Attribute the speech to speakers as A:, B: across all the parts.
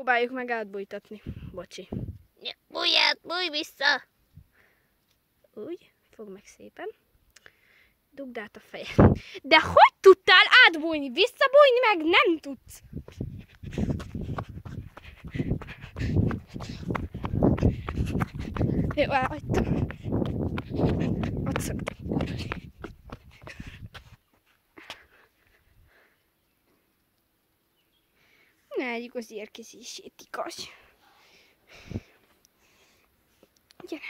A: Próbáljuk meg átbújtatni. Bocsi. Bújj át, bújj vissza! Úgy, fogd meg szépen. Dugd át a fejed. De hogy tudtál átbújni? Visszabújni meg nem tudsz. Jó, elhagytam. Ott szoktam. Na, egy igazi érkezését igaz. Gyere.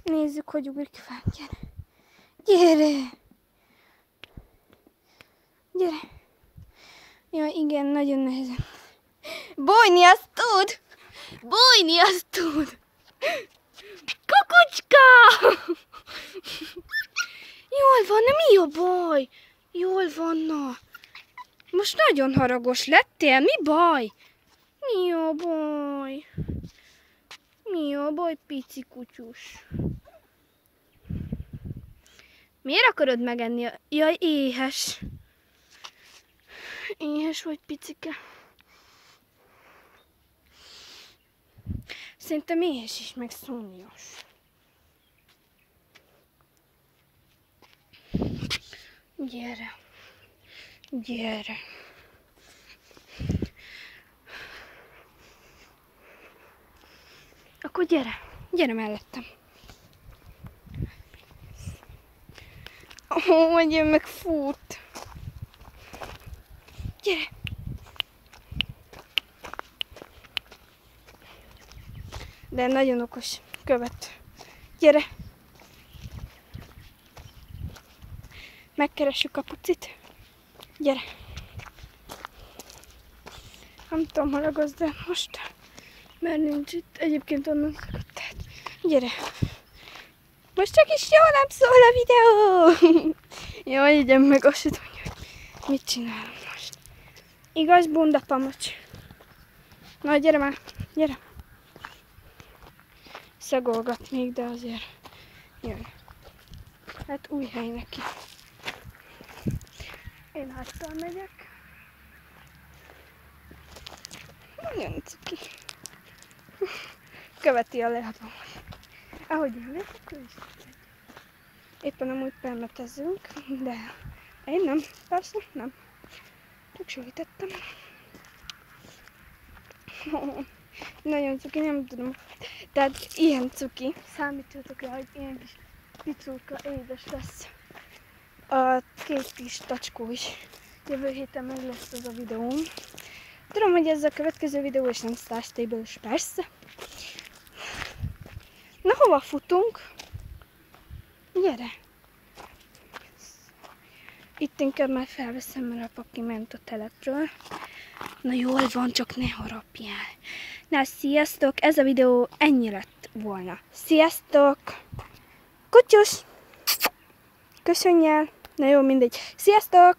A: Nézzük, hogy ugrik fel. Gyere. Gyere. Gyere. Ja, igen, nagyon nehezen. Bújni azt tud! Bújni azt tud! Kukucska! Jól van, mi a baj? Jól van, na. Most nagyon haragos lettél, mi baj? Mi a baj? Mi a baj, pici kutyus? Miért akarod megenni a... Jaj, éhes. Éhes vagy, picike. Szerintem éhes is, meg szomjas. Gyere. Gyere. Akkor gyere. Gyere mellettem. Hogy jön meg fut. Gyere. De nagyon okos. Követ. Gyere. Megkeressük a pucit. Gyere. Nem tudom, hol a gazda most, mert nincs itt. Egyébként onnan szakadt. Tehát gyere. Most csak is jól nem szól a videó. Jól, igen, meg azt sem tudja, hogy mit csinálom most. Igaz, bunda pamacs. Na, gyere már. Gyere. Szagolgat még, de azért jön. Hát új hely neki. Én háttal megyek. Nagyon cuki. Követi a lábamat. Ahogy jönnek, akkor is. Éppen amúgy permetezünk, de én nem, persze nem. Csak segítettem. Nagyon cuki, nem tudom. Tehát ilyen cuki. Számítsatok rá, hogy ilyen kis piculka édes lesz. A két kis tacskó is. Jövő héten meg lesz az a videóm. Tudom, hogy ez a következő videó, és nem Star Stable-ös, persze. Na, hova futunk? Gyere! Itt inkább már felveszem, mert a paki ment a telepről. Na jól van, csak ne harapjál. Na, sziasztok! Ez a videó ennyi lett volna. Sziasztok! Kutyus! Köszönj el! Na jó, mindegy. Sziasztok!